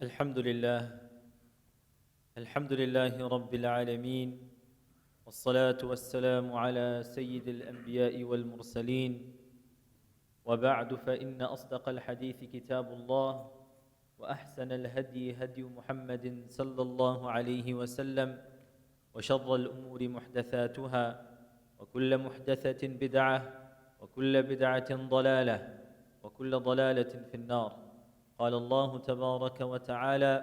الحمد لله الحمد لله رب العالمين والصلاة والسلام على سيد الأنبياء والمرسلين وبعد فإن أصدق الحديث كتاب الله وأحسن الهدي هدي محمد صلى الله عليه وسلم وشر الأمور محدثاتها وكل محدثة بدعة وكل بدعة ضلالة وكل ضلالة في النار. قال الله تبارك وتعالى: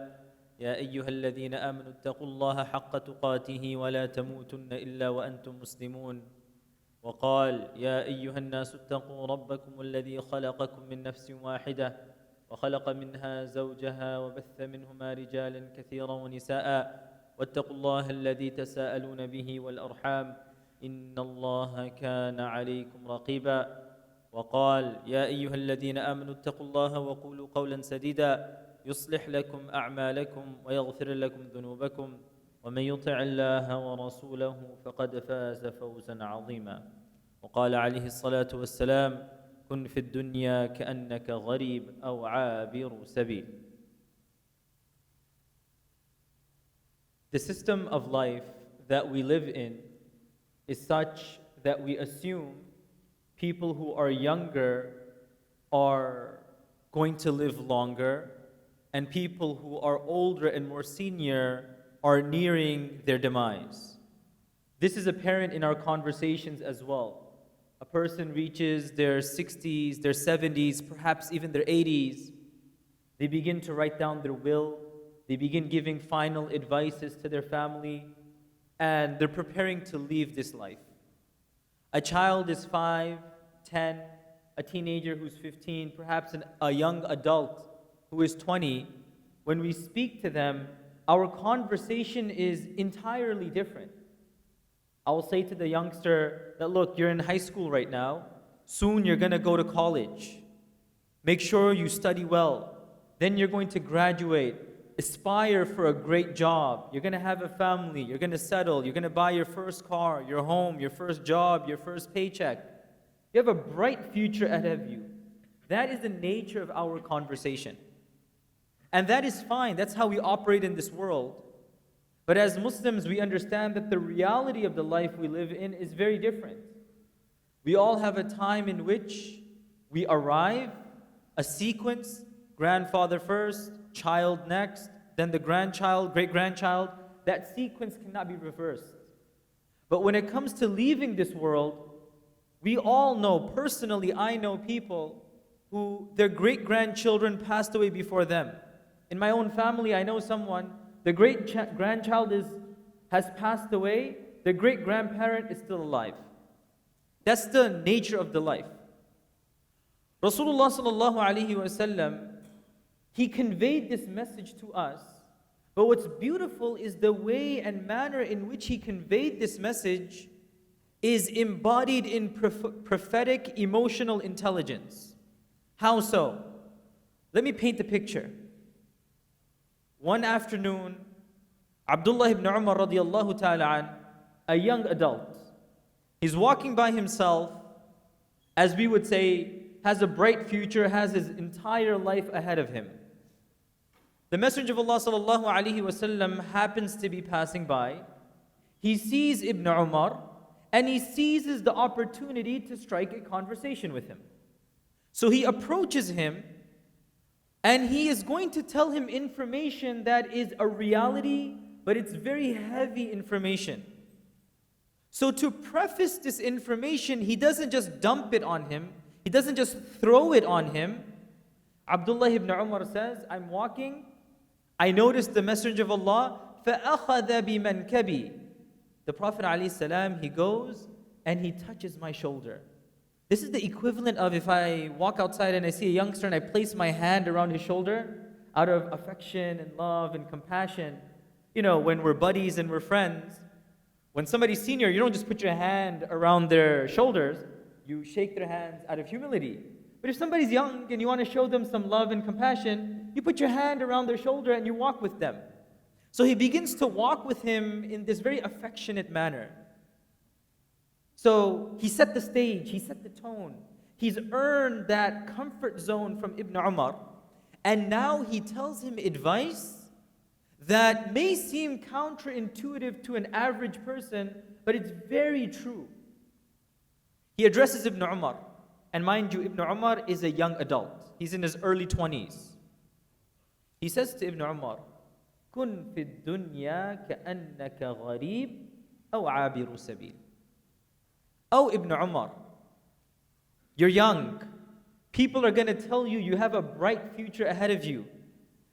يا أيها الذين آمنوا اتقوا الله حق تقاته ولا تموتن إلا وأنتم مسلمون. وقال: يا أيها الناس اتقوا ربكم الذي خلقكم من نفس واحدة وخلق منها زوجها وبث منهما رجالا كثيرا ونساء واتقوا الله الذي تساءلون به والأرحام إن الله كان عليكم رقيبا. وقال: يا أيها الذين آمنوا اتقوا الله وقولوا قولا سديدا يصلح لكم أعمالكم ويغفر لكم ذنوبكم ومن يطع الله ورسوله فقد فاز فوزا عظيما. وقال عليه الصلاة والسلام: كن في الدنيا كأنك غريب أو عابر سبيل. The system of life that we live in is such that we assume people who are younger are going to live longer, and people who are older and more senior are nearing their demise. This is apparent in our conversations as well. A person reaches their 60s, their 70s, perhaps even their 80s. They begin to write down their will. They begin giving final advices to their family, and they're preparing to leave this life. A child is 5, 10, a teenager who's 15, perhaps a young adult who is 20. When we speak to them, our conversation is entirely different. I will say to the youngster that, look, you're in high school right now. Soon you're going to go to college. Make sure you study well. Then you're going to graduate. Aspire for a great job. You're going to have a family. You're going to settle. You're going to buy your first car, your home, your first job, your first paycheck. You have a bright future ahead of you. That is the nature of our conversation. And that is fine. That's how we operate in this world. But as Muslims, we understand that the reality of the life we live in is very different. We all have a time in which we arrive, a sequence, grandfather first, child next, then the grandchild, great-grandchild. That sequence cannot be reversed. But when it comes to leaving this world, we all know, personally, I know people who their great-grandchildren passed away before them. In my own family, I know someone, the great-grandchild has passed away, the great-grandparent is still alive. That's the nature of the life. Rasulullah sallallahu alaihi wasallam, he conveyed this message to us. But what's beautiful is the way and manner in which he conveyed this message is embodied in prophetic emotional intelligence. How so? Let me paint the picture. One afternoon, Abdullah ibn Umar radiallahu ta'ala an, a young adult, he's walking by himself, as we would say, has a bright future, has his entire life ahead of him. The Messenger of Allah sallallahu alaihi wasallam happens to be passing by. He sees Ibn Umar, and he seizes the opportunity to strike a conversation with him. So he approaches him, and he is going to tell him information that is a reality, but it's very heavy information. So to preface this information, he doesn't just dump it on him, he doesn't just throw it on him. Abdullah ibn Umar says, I'm walking, I noticed the Messenger of Allah, فَأَخَذَ بِمَنْكَبِي. The Prophet ﷺ, he goes and he touches my shoulder. This is the equivalent of if I walk outside and I see a youngster and I place my hand around his shoulder out of affection and love and compassion. You know, when we're buddies and we're friends, when somebody's senior, you don't just put your hand around their shoulders, you shake their hands out of humility. But if somebody's young and you want to show them some love and compassion, you put your hand around their shoulder and you walk with them. So he begins to walk with him in this very affectionate manner. So he set the stage, he set the tone. He's earned that comfort zone from Ibn Umar. And now he tells him advice that may seem counterintuitive to an average person, but it's very true. He addresses Ibn Umar. And mind you, Ibn Umar is a young adult. He's in his early 20s. He says to Ibn Umar, كن في الدنيا كأنك غريب أو عابر سبيل. Oh, Ibn Umar, you're young. People are going to tell you you have a bright future ahead of you.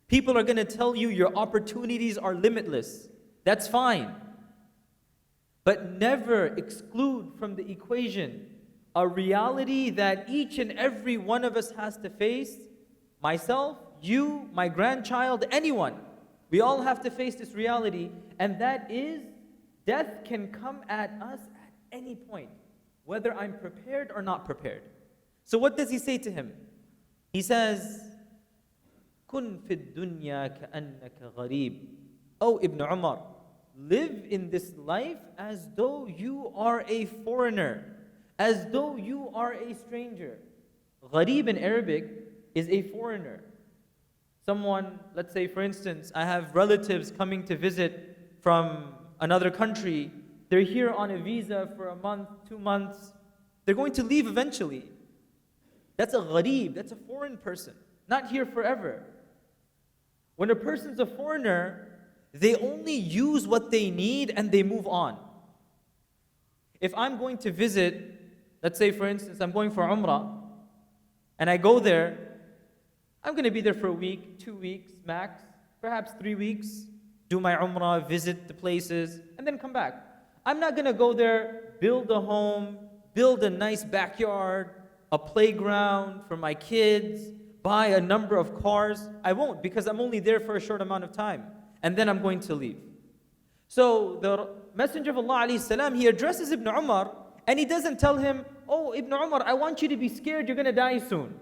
People are going to tell you your opportunities are limitless. That's fine. But never exclude from the equation a reality that each and every one of us has to face. Myself, you, my grandchild, anyone. We all have to face this reality. And that is, death can come at us at any point, whether I'm prepared or not prepared. So what does he say to him? He says, كن في الدنيا كأنك غريب. Oh, Ibn Umar, live in this life as though you are a foreigner, as though you are a stranger. Gharib in Arabic is a foreigner. Someone, let's say for instance, I have relatives coming to visit from another country. They're here on a visa for a month, 2 months. They're going to leave eventually. That's a gharib, that's a foreign person, not here forever. When a person's a foreigner, they only use what they need and they move on. If I'm going to visit, let's say for instance, I'm going for Umrah, and I go there, I'm going to be there for a week, 2 weeks max, perhaps 3 weeks, do my Umrah, visit the places, and then come back. I'm not going to go there, build a home, build a nice backyard, a playground for my kids, buy a number of cars. I won't, because I'm only there for a short amount of time. And then I'm going to leave. So the Messenger of Allah alayhi salam, he addresses Ibn Umar, and he doesn't tell him, oh, Ibn Umar, I want you to be scared, you're going to die soon.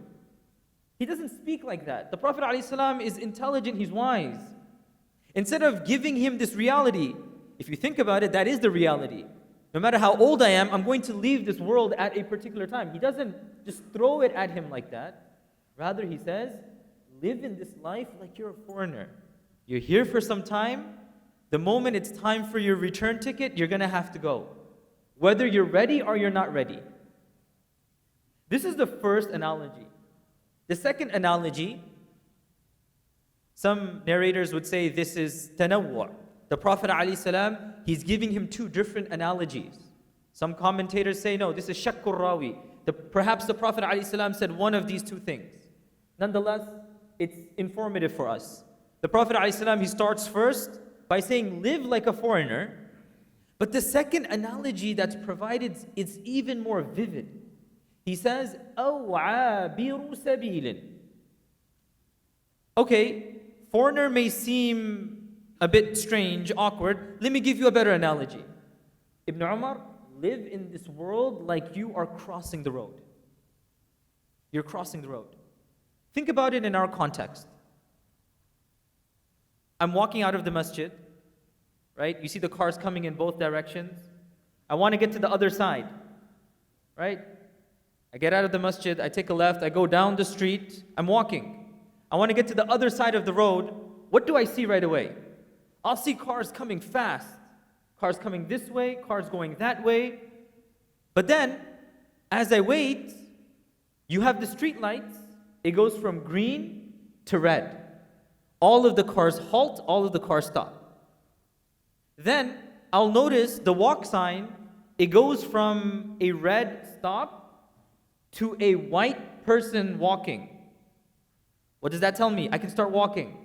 He doesn't speak like that. The Prophet alayhi salam is intelligent, he's wise. Instead of giving him this reality, if you think about it, that is the reality. No matter how old I am, I'm going to leave this world at a particular time. He doesn't just throw it at him like that. Rather, he says, live in this life like you're a foreigner. You're here for some time. The moment it's time for your return ticket, you're going to have to go. Whether you're ready or you're not ready. This is the first analogy. The second analogy, some narrators would say this is tanawwu'. The Prophet ﷺ, he's giving him two different analogies. Some commentators say, no, this is shakkur rawi. Perhaps the Prophet ﷺ said one of these two things. Nonetheless, it's informative for us. The Prophet ﷺ, he starts first by saying, live like a foreigner. But the second analogy that's provided is even more vivid. He says, أَوْ عَابِرُ سَبِيلٍ. Okay, foreigner may seem a bit strange, awkward. Let me give you a better analogy. Ibn Umar, live in this world like you are crossing the road. You're crossing the road. Think about it in our context. I'm walking out of the masjid, right? You see the cars coming in both directions. I want to get to the other side, right? I get out of the masjid, I take a left, I go down the street, I'm walking. I want to get to the other side of the road. What do I see right away? I'll see cars coming fast. Cars coming this way, cars going that way. But then, as I wait, you have the street lights. It goes from green to red. All of the cars halt, all of the cars stop. Then, I'll notice the walk sign, it goes from a red stop to a white person walking. What does that tell me? I can start walking.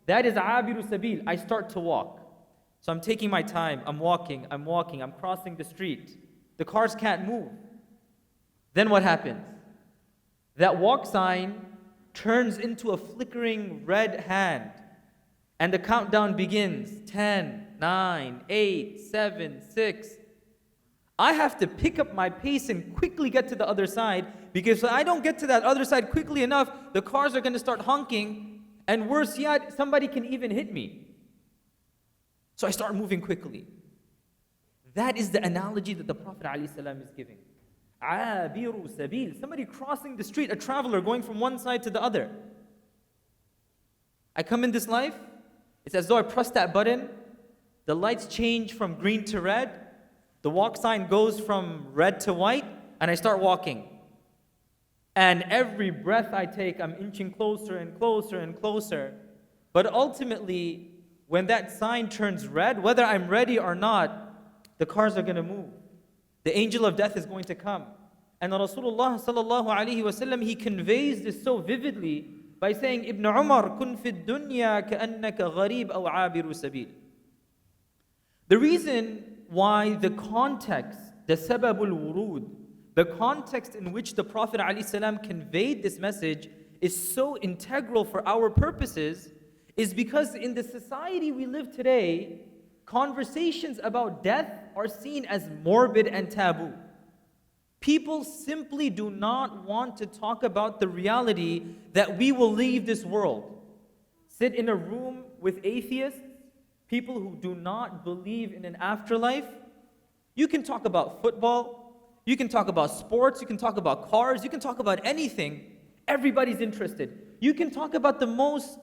That is abiru sabil. I start to walk. So I'm taking my time. I'm walking. I'm crossing the street. The cars can't move. Then what happens? That walk sign turns into a flickering red hand. And the countdown begins. 10, 9, 8, 7, 6. I have to pick up my pace and quickly get to the other side, because if I don't get to that other side quickly enough, the cars are going to start honking. And worse yet, somebody can even hit me. So I start moving quickly. That is the analogy that the Prophet ﷺ is giving. Abiru sabil. Somebody crossing the street, a traveler going from one side to the other. I come in this life, it's as though I press that button, the lights change from green to red, the walk sign goes from red to white, and I start walking. And every breath I take, I'm inching closer and closer and closer. But ultimately, when that sign turns red, whether I'm ready or not, the cars are going to move. The angel of death is going to come. And Rasulullah sallallahu alaihi wasallam, he conveys this so vividly by saying, Ibn Umar, kun fi dunya ka'annaka gharib aw abiru sabil. The reason why the context, the sababul wurud, the context in which the Prophet ﷺ conveyed this message is so integral for our purposes is because in the society we live today, conversations about death are seen as morbid and taboo. People simply do not want to talk about the reality that we will leave this world. Sit in a room with atheists, people who do not believe in an afterlife. You can talk about football, you can talk about sports, you can talk about cars, you can talk about anything. Everybody's interested. You can talk about the most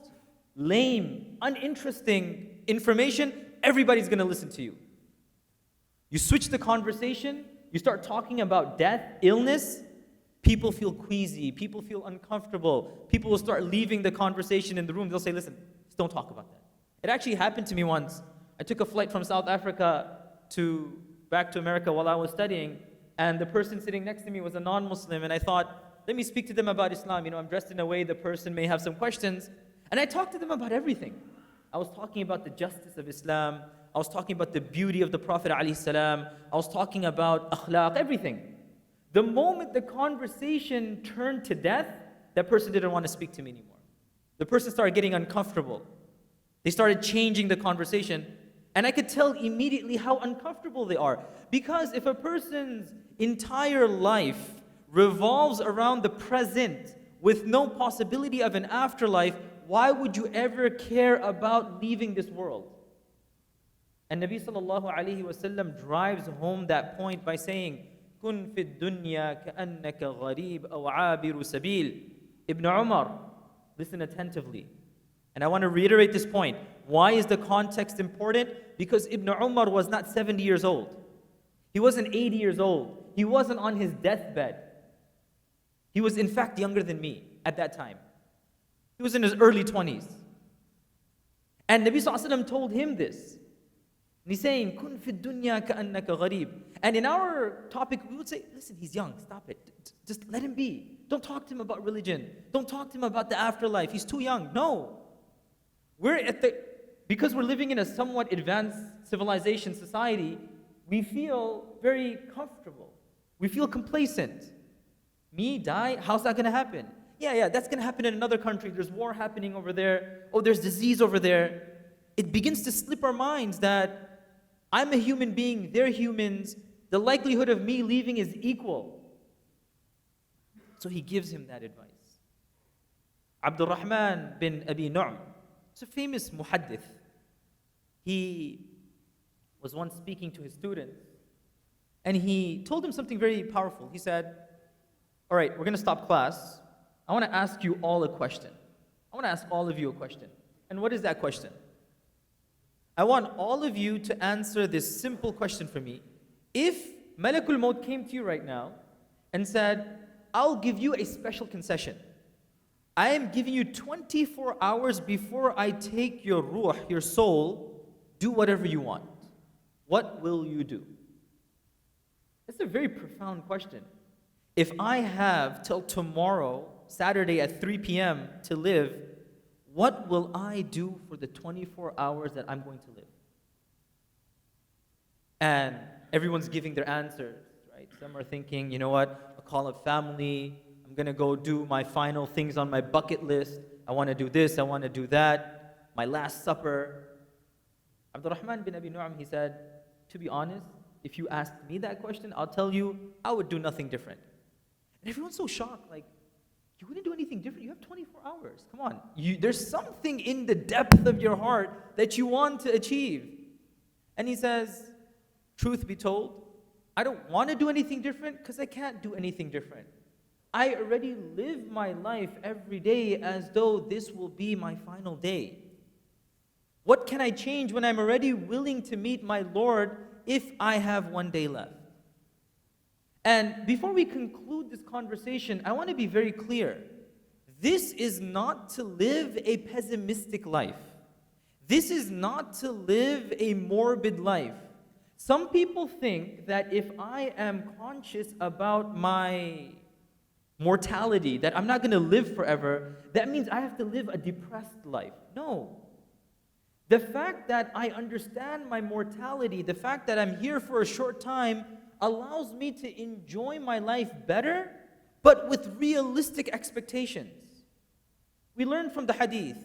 lame, uninteresting information, everybody's going to listen to you. You switch the conversation, you start talking about death, illness, people feel queasy, people feel uncomfortable, people will start leaving the conversation in the room. They'll say, listen, just don't talk about that. It actually happened to me once. I took a flight from South Africa back to America while I was studying, and the person sitting next to me was a non-Muslim, and I thought, let me speak to them about Islam. I'm dressed in a way the person may have some questions, and I talked to them about everything. I was talking about the justice of Islam, I was talking about the beauty of the Prophet ﷺ, I was talking about akhlaq, everything. The moment the conversation turned to death, that person didn't want to speak to me anymore. The person started getting uncomfortable. They started changing the conversation, and I could tell immediately how uncomfortable they are. Because if a person's entire life revolves around the present with no possibility of an afterlife, why would you ever care about leaving this world? And Nabi sallallahu alayhi wasallam drives home that point by saying, Kun fi dunya ka'annaka gharib aw abiru sabil. Ibn Umar, listen attentively. And I want to reiterate this point. Why is the context important? Because Ibn Umar was not 70 years old. He wasn't 80 years old. He wasn't on his deathbed. He was in fact younger than me at that time. He was in his early 20s. And Nabi sallallahu alayhi wa sallam told him this. And he's saying, Kun fi dunya ka'annaka gharib. And in our topic, we would say, listen, he's young, stop it. Just let him be. Don't talk to him about religion. Don't talk to him about the afterlife. He's too young. No. Because we're living in a somewhat advanced civilization society, we feel very comfortable. We feel complacent. Me, die? How's that going to happen? Yeah, that's going to happen in another country. There's war happening over there. Oh, there's disease over there. It begins to slip our minds that I'm a human being, they're humans. The likelihood of me leaving is equal. So he gives him that advice. Abdul Rahman bin Abi Nu'm, he's a famous muhaddith. He was once speaking to his students, and he told them something very powerful. He said, all right, we're going to stop class. I want to ask you all a question. I want to ask all of you a question. And what is that question? I want all of you to answer this simple question for me. If Malakul Maut came to you right now and said, I'll give you a special concession. I am giving you 24 hours before I take your ruh, your soul, do whatever you want. What will you do? It's a very profound question. If I have till tomorrow, Saturday at 3 p.m. to live, what will I do for the 24 hours that I'm going to live? And everyone's giving their answers, right? Some are thinking, you know what, I'll call up family, I'm going to go do my final things on my bucket list. I want to do this, I want to do that, my last supper. Abdul Rahman bin Abi Nu'm, he said, to be honest, if you asked me that question, I'll tell you, I would do nothing different. And everyone's so shocked, like, you wouldn't do anything different? You have 24 hours. Come on. There's something in the depth of your heart that you want to achieve. And he says, truth be told, I don't want to do anything different because I can't do anything different. I already live my life every day as though this will be my final day. What can I change when I'm already willing to meet my Lord if I have one day left? And before we conclude this conversation, I want to be very clear. This is not to live a pessimistic life. This is not to live a morbid life. Some people think that if I am conscious about my mortality, that I'm not going to live forever, that means I have to live a depressed life. No. The fact that I understand my mortality, the fact that I'm here for a short time, allows me to enjoy my life better, but with realistic expectations. We learn from the hadith,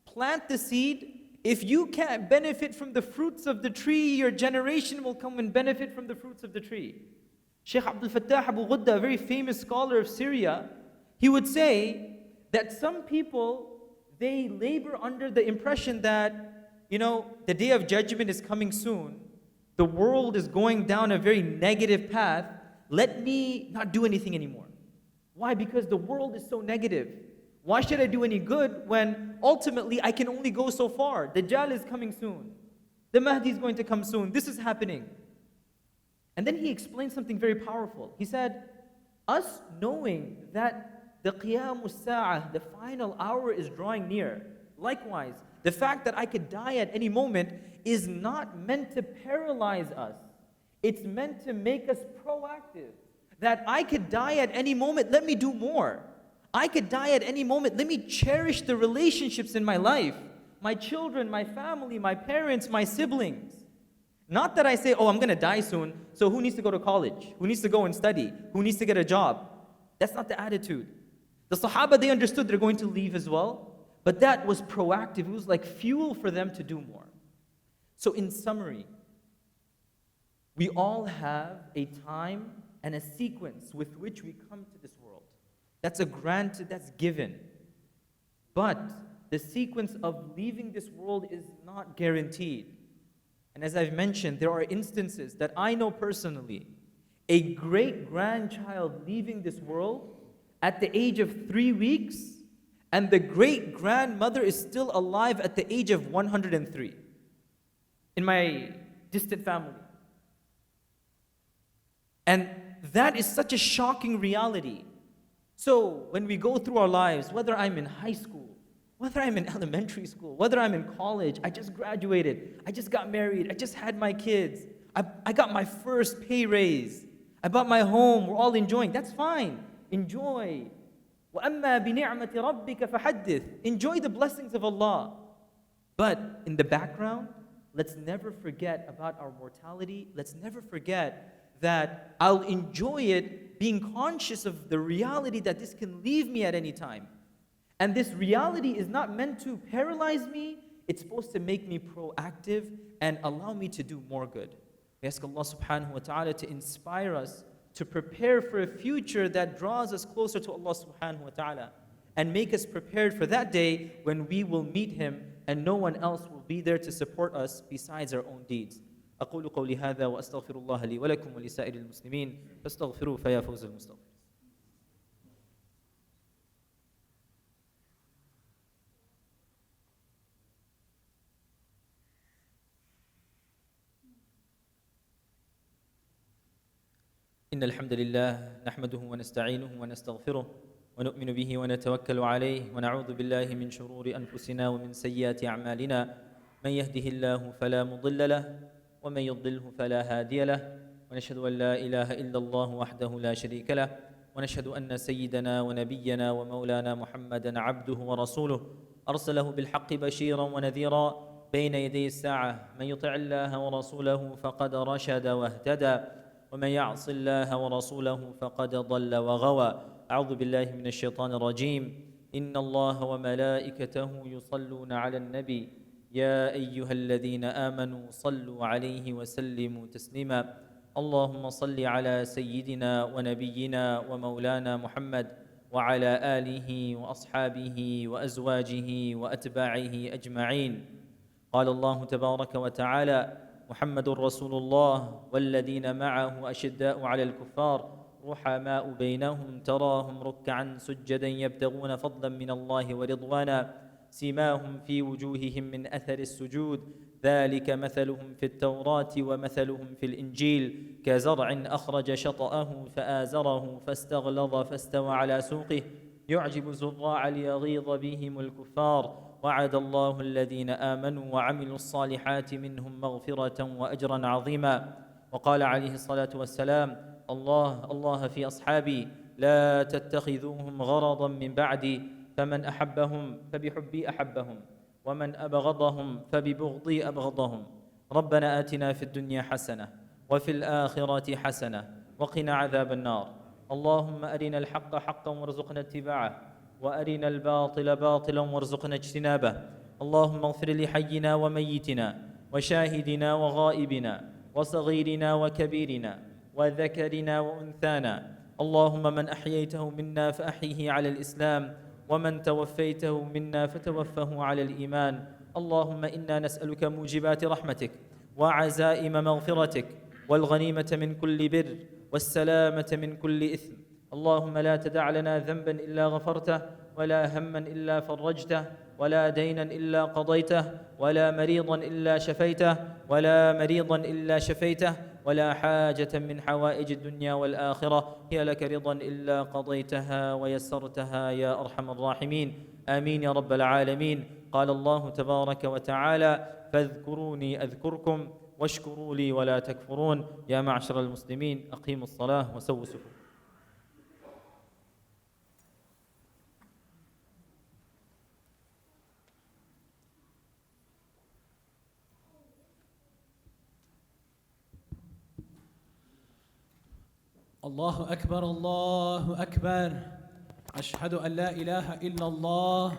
plant the seed. If you can't benefit from the fruits of the tree, your generation will come and benefit from the fruits of the tree. Sheikh Abdul Fattah Abu Ghudda, a very famous scholar of Syria, he would say that some people, they labor under the impression that, the day of judgment is coming soon. The world is going down a very negative path. Let me not do anything anymore. Why? Because the world is so negative. Why should I do any good when ultimately I can only go so far? Dajjal is coming soon. The Mahdi is going to come soon. This is happening. And then he explained something very powerful. He said, us knowing that the Qiyamus Sa'ah, the final hour, is drawing near. Likewise, the fact that I could die at any moment is not meant to paralyze us. It's meant to make us proactive. That I could die at any moment, let me do more. I could die at any moment, let me cherish the relationships in my life. My children, my family, my parents, my siblings. Not that I say, I'm going to die soon, so who needs to go to college? Who needs to go and study? Who needs to get a job? That's not the attitude. The Sahaba, they understood they're going to leave as well, but that was proactive. It was like fuel for them to do more. So in summary, we all have a time and a sequence with which we come to this world. That's a granted, that's given. But the sequence of leaving this world is not guaranteed. And as I've mentioned, there are instances that I know personally, a great-grandchild leaving this world at the age of 3 weeks, and the great-grandmother is still alive at the age of 103 in my distant family. And that is such a shocking reality. So when we go through our lives, whether I'm in high school, whether I'm in elementary school, whether I'm in college, I just graduated, I just got married, I just had my kids, I got my first pay raise, I bought my home, we're all enjoying. That's fine. Enjoy. وَأَمَّا بِنِعْمَةِ رَبِّكَ فَحَدِّثْ. Enjoy the blessings of Allah. But in the background, let's never forget about our mortality. Let's never forget that I'll enjoy it being conscious of the reality that this can leave me at any time. And this reality is not meant to paralyze me. It's supposed to make me proactive and allow me to do more good. We ask Allah subhanahu wa ta'ala to inspire us to prepare for a future that draws us closer to Allah subhanahu wa ta'ala, and make us prepared for that day when we will meet Him and no one else will be there to support us besides our own deeds. أقول قولي هذا وأستغفر الله لي ولكم ولسائر المسلمين فاستغفروه فيا فوز المستغفر. إن الحمد لله نحمده ونستعينه ونستغفره ونؤمن به ونتوكل عليه ونعوذ بالله من شرور أنفسنا ومن سيئات أعمالنا من يهده الله فلا مضل له ومن يضلله فلا هادي له ونشهد أن لا إله إلا الله وحده لا شريك له ونشهد أن سيدنا ونبينا ومولانا محمدا عبده ورسوله أرسله بالحق بشيرا ونذيرا بين يدي الساعة من يطع الله ورسوله فقد رشد واهتدى ومن يعص الله ورسوله فقد ضل وغوى. أعوذ بالله من الشيطان الرجيم. إن الله وملائكته يصلون على النبي يا أيها الذين آمنوا صلوا عليه وسلموا تسليما. اللهم صل على سيدنا ونبينا ومولانا محمد وعلى آله وأصحابه وأزواجه وأتباعه أجمعين. قال الله تبارك وتعالى: محمد رسول الله والذين معه أشداء على الكفار رحماء بينهم تراهم ركعا سجدا يبتغون فضلا من الله ورضوانا سيماهم في وجوههم من أثر السجود ذلك مثلهم في التوراة ومثلهم في الإنجيل كزرع أخرج شطأه فآزره فاستغلظ فاستوى على سوقه يعجب الزراع ليغيظ بهم الكفار وعد الله الذين آمنوا وعملوا الصالحات منهم مغفرة وأجرا عظيما. وقال عليه الصلاة والسلام الله في أصحابي لا تتخذوهم غرضا من بعدي فمن أحبهم فبحبي أحبهم ومن أبغضهم فببغضي أبغضهم. ربنا آتنا في الدنيا حسنة وفي الآخرة حسنة وقنا عذاب النار. اللهم أرنا الحق حقا وارزقنا اتباعه وأرنا الباطل باطلا وارزقنا اجتنابه. اللهم اغفر لحينا وميتنا وشاهدنا وغائبنا وصغيرنا وكبيرنا وذكرنا وأنثانا. اللهم من أحييته منا فأحيه على الإسلام ومن توفيته منا فتوفه على الإيمان. اللهم إنا نسألك موجبات رحمتك وعزائم مغفرتك والغنيمة من كل بر والسلامة من كل إثم. اللهم لا تدع لنا ذنبا إلا غفرته ولا هما إلا فرجته ولا دينا إلا قضيته ولا مريضا إلا شفيته ولا حاجة من حوائج الدنيا والآخرة هي لك رضا إلا قضيتها ويسرتها يا أرحم الراحمين. آمين يا رب العالمين. قال الله تبارك وتعالى فاذكروني أذكركم واشكروا لي ولا تكفرون. يا معشر المسلمين أقيموا الصلاة وسووا صفوفكم. الله أكبر الله أكبر. أشهد أن لا إله إلا الله.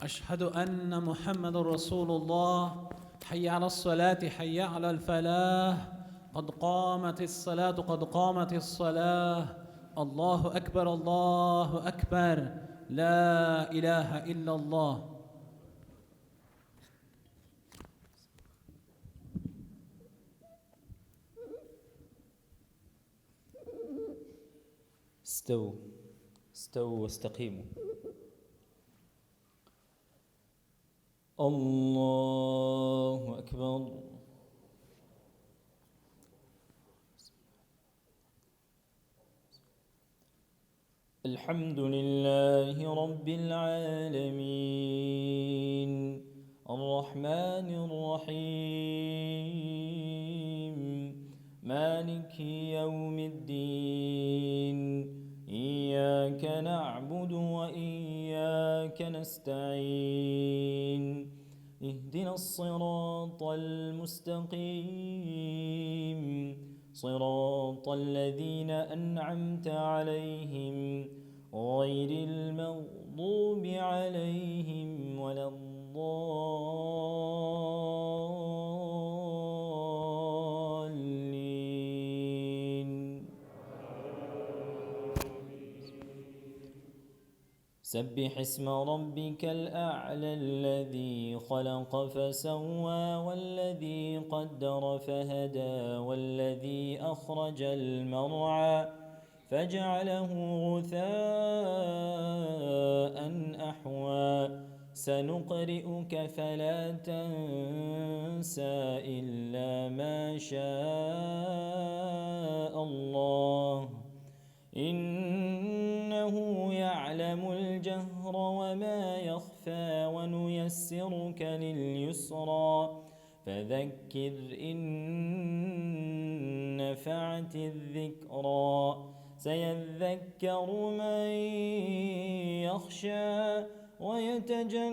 أشهد أن محمد رسول الله. حي على الصلاة حي على الفلاح. قد قامت الصلاة قد قامت الصلاة. الله أكبر الله أكبر. لا إله إلا الله. استووا واستقيموا. الله أكبر. الحمد لله رب العالمين الرحمن الرحيم مالك يوم الدين إياك نعبد وإياك نستعين اهدنا الصراط المستقيم صراط الذين أنعمت عليهم غير المغضوب عليهم ولا الضالين. سبح اسم ربك الأعلى الذي خلق فسوى والذي قدر فهدى والذي أخرج المرعى فجعله غثاء أحوى سنقرئك فلا تنسى إلا ما شاء الله إنه يعلم الجهر وما يخفى ونيسرك لليسرى فذكر إن نفعت الذكرى سيذكر من يخشى ويتجنبها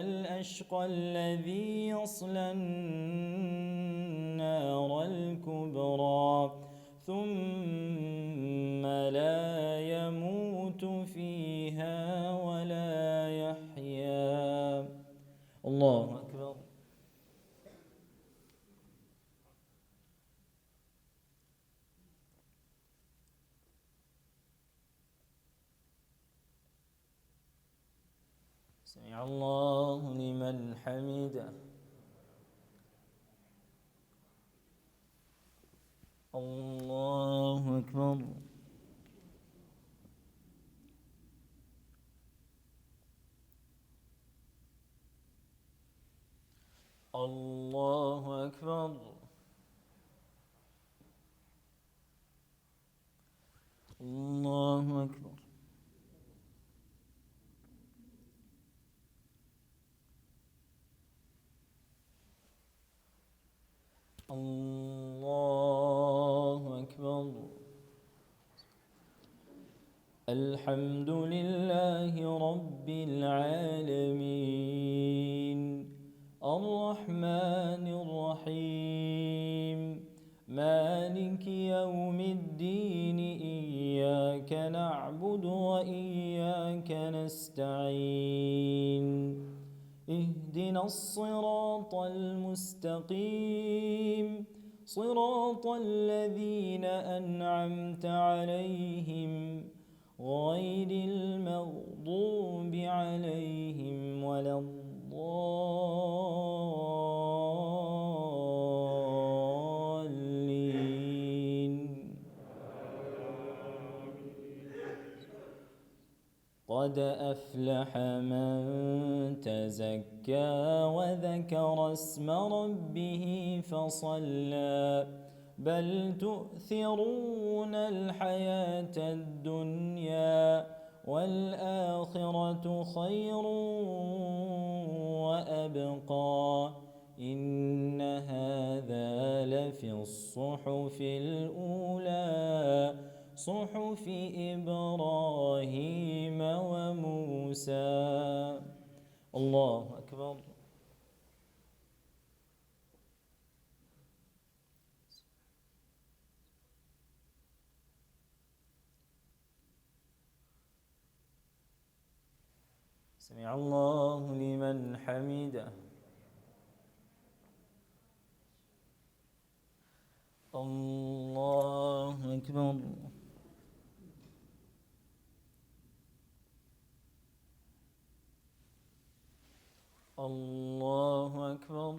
الأشقى الذي يصلى النار الكبرى ثم لا يموت فيها ولا يحيا. الله أكبر. سمع الله لمن حمده. الله أكبر. الله أكبر. الله أكبر. الله أكبر. الحمد لله رب العالمين الرحمن الرحيم مالك يوم الدين إياك نعبد وإياك نستعين اهدنا الصراط المستقيم صراط الذين أنعمت عليهم غير المغضوب عليهم ولا الضالين. قد أفلح من تزكى وذكر اسم ربه فصلى بل تؤثرون الحياة الدنيا والآخرة خير وأبقى إن هذا لفي الصحف الأولى صحف إبراهيم وموسى. الله أكبر. سمع الله لمن حمده. الله أكبر. الله أكبر.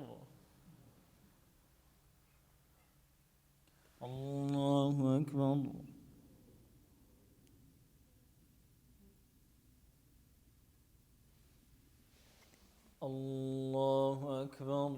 الله أكبر. الله أكبر.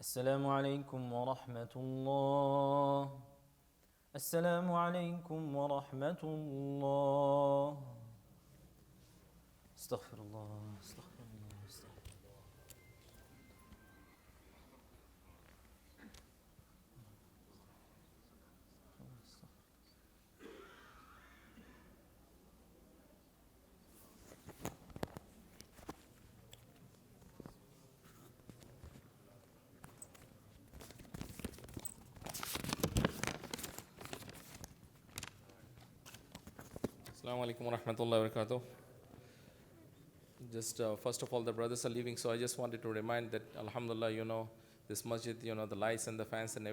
السلام عليكم ورحمة الله. السلام عليكم ورحمة الله. استغفر الله. استغفر الله. استغفر الله. Assalamu alaikum wa rahmatullahi wa barakatuh. Just first of all, the brothers are leaving, so I just wanted to remind that, alhamdulillah, this masjid, the lights and the fans and everything.